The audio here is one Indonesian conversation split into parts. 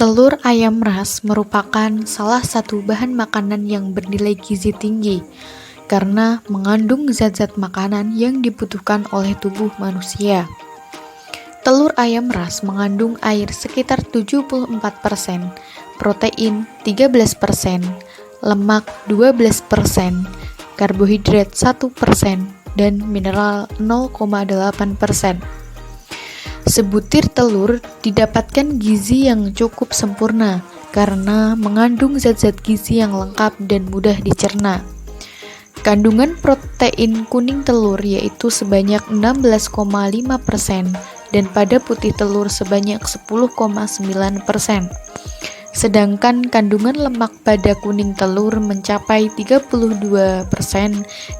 Telur ayam ras merupakan salah satu bahan makanan yang bernilai gizi tinggi karena mengandung zat-zat makanan yang dibutuhkan oleh tubuh manusia. Telur ayam ras mengandung air sekitar 74%, protein 13%, lemak 12%, karbohidrat 1%, dan mineral 0,8%. Sebutir telur didapatkan gizi yang cukup sempurna karena mengandung zat-zat gizi yang lengkap dan mudah dicerna. Kandungan protein kuning telur yaitu sebanyak 16,5% dan pada putih telur sebanyak 10,9%. Sedangkan kandungan lemak pada kuning telur mencapai 32%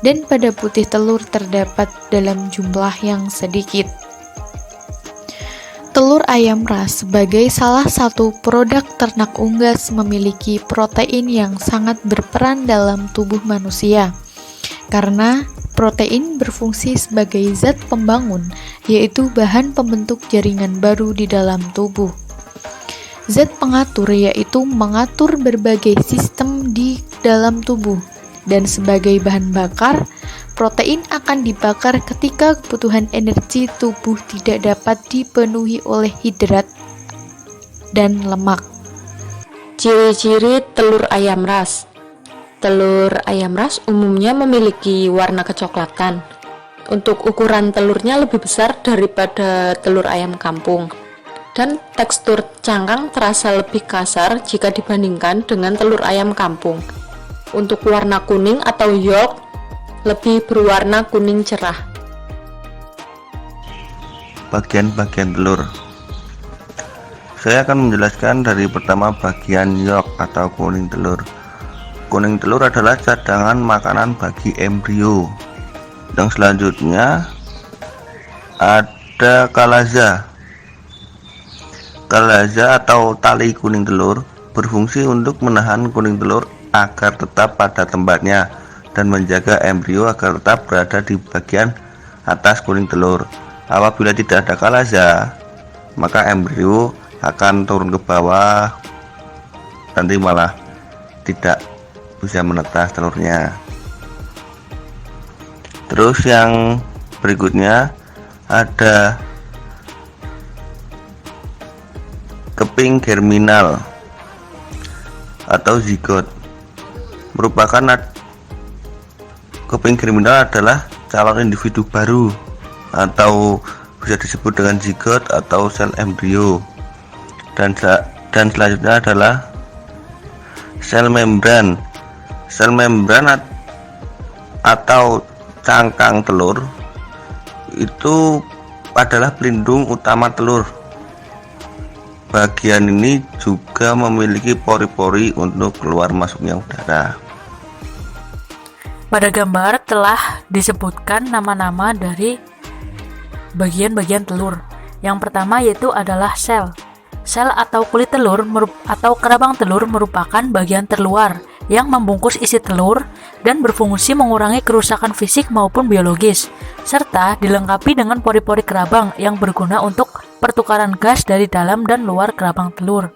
dan pada putih telur terdapat dalam jumlah yang sedikit. Telur ayam ras sebagai salah satu produk ternak unggas memiliki protein yang sangat berperan dalam tubuh manusia. Karena protein berfungsi sebagai zat pembangun, yaitu bahan pembentuk jaringan baru di dalam tubuh. Zat pengatur yaitu mengatur berbagai sistem di dalam tubuh. Dan sebagai bahan bakar, protein akan dibakar ketika kebutuhan energi tubuh tidak dapat dipenuhi oleh hidrat dan lemak. Ciri-ciri telur ayam ras. Telur ayam ras umumnya memiliki warna kecoklatan. Untuk ukuran telurnya lebih besar daripada telur ayam kampung. Dan tekstur cangkang terasa lebih kasar jika dibandingkan dengan telur ayam kampung. Untuk warna kuning atau yolk lebih berwarna kuning cerah. Bagian-bagian telur. Saya akan menjelaskan dari pertama bagian yolk atau kuning telur. Kuning telur adalah cadangan makanan bagi embrio. Yang selanjutnya ada kalaza. Kalaza atau tali kuning telur berfungsi untuk menahan kuning telur agar tetap pada tempatnya dan menjaga embrio agar tetap berada di bagian atas kuning telur. Apabila tidak ada kalaza, maka embrio akan turun ke bawah, nanti malah tidak bisa menetas telurnya. Terus yang berikutnya ada keping germinal atau zigot. Keping germinal adalah calon individu baru atau bisa disebut dengan zigot atau sel embrio. Dan selanjutnya adalah sel membran. Sel membran atau cangkang telur itu adalah pelindung utama telur. Bagian ini juga memiliki pori-pori untuk keluar masuknya udara. Pada gambar telah disebutkan nama-nama dari bagian-bagian telur. Yang pertama yaitu adalah sel. Sel atau kulit telur atau kerabang telur merupakan bagian terluar yang membungkus isi telur dan berfungsi mengurangi kerusakan fisik maupun biologis, serta dilengkapi dengan pori-pori kerabang yang berguna untuk pertukaran gas dari dalam dan luar kerabang telur.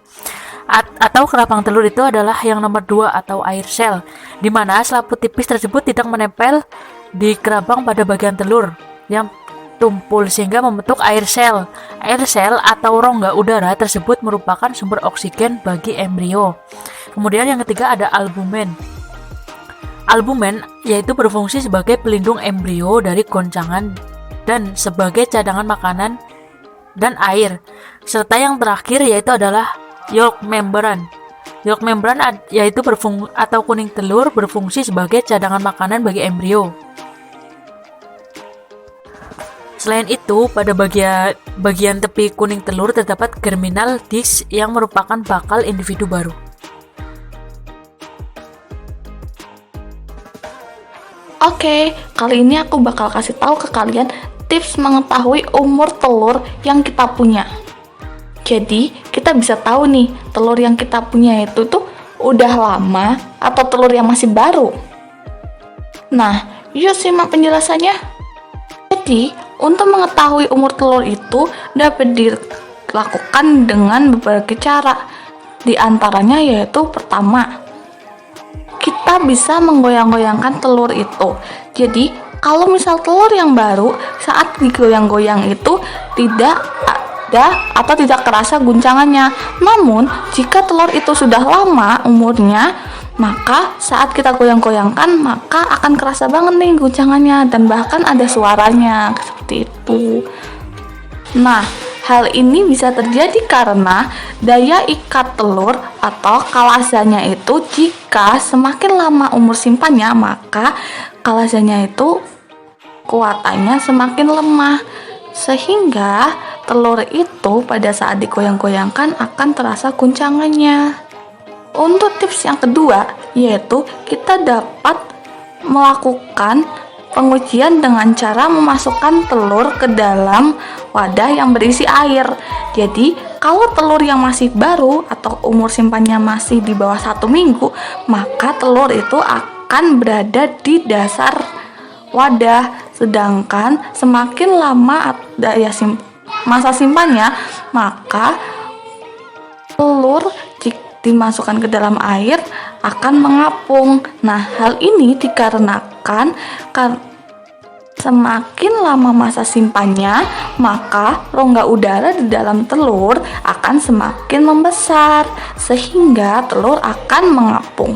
Atau kerabang telur itu adalah yang nomor 2 atau air sel, di mana selaput tipis tersebut tidak menempel di kerabang pada bagian telur yang tumpul sehingga membentuk air sel. Air sel atau rongga udara tersebut merupakan sumber oksigen bagi embrio. Kemudian yang ketiga ada albumen. Albumen yaitu berfungsi sebagai pelindung embrio dari goncangan dan sebagai cadangan makanan dan air. Serta yang terakhir yaitu adalah yolk membran. Yolk membran yaitu atau kuning telur berfungsi sebagai cadangan makanan bagi embrio. Selain itu, pada bagian tepi kuning telur terdapat germinal disc yang merupakan bakal individu baru. Oke, kali ini aku bakal kasih tahu ke kalian tips mengetahui umur telur yang kita punya. Jadi, kita bisa tahu nih, telur yang kita punya itu tuh udah lama atau telur yang masih baru. Nah, yuk simak penjelasannya. Jadi, untuk mengetahui umur telur itu dapat dilakukan dengan berbagai cara. Di antaranya yaitu pertama, kita bisa menggoyang-goyangkan telur itu. Jadi kalau misal telur yang baru saat digoyang-goyang itu tidak ada atau tidak kerasa guncangannya. Namun jika telur itu sudah lama umurnya, maka saat kita goyang-goyangkan maka akan kerasa banget nih guncangannya dan bahkan ada suaranya seperti itu. Nah, hal ini bisa terjadi karena daya ikat telur atau kalasanya itu jika semakin lama umur simpannya, maka kalasanya itu kuatannya semakin lemah. Sehingga telur itu pada saat digoyang-goyangkan akan terasa guncangannya. Untuk tips yang kedua, yaitu kita dapat melakukan pengujian dengan cara memasukkan telur ke dalam wadah yang berisi air. Jadi kalau telur yang masih baru atau umur simpannya masih di bawah 1 minggu, maka telur itu akan berada di dasar wadah. Sedangkan semakin lama daya masa simpannya, maka telur jika dimasukkan ke dalam air akan mengapung. Nah, hal ini dikarenakan semakin lama masa simpannya, maka rongga udara di dalam telur akan semakin membesar, sehingga telur akan mengapung.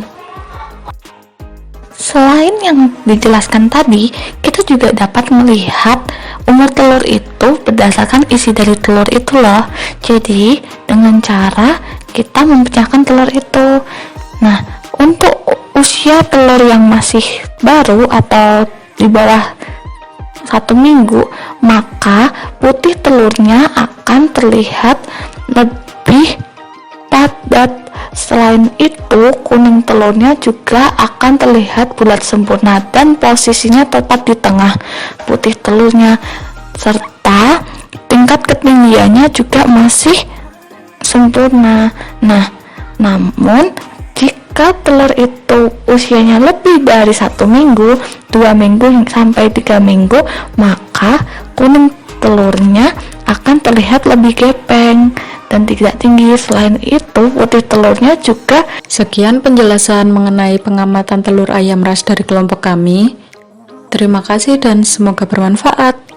Selain yang dijelaskan tadi, kita juga dapat melihat umur telur itu berdasarkan isi dari telur itu loh. Jadi dengan cara kita memecahkan telur itu. Nah, untuk usia telur yang masih baru atau di bawah 1 minggu, maka putih telurnya akan terlihat lebih padat. Selain itu, kuning telurnya juga akan terlihat bulat sempurna dan posisinya tepat di tengah putih telurnya, serta tingkat ketinggiannya juga masih sempurna. Nah, namun jika telur itu usianya lebih dari 1 minggu, 2 minggu sampai 3 minggu, maka kuning telurnya akan terlihat lebih gepeng dan tidak tinggi. Selain itu, putih telurnya juga. Sekian penjelasan mengenai pengamatan telur ayam ras dari kelompok kami. Terima kasih dan semoga bermanfaat.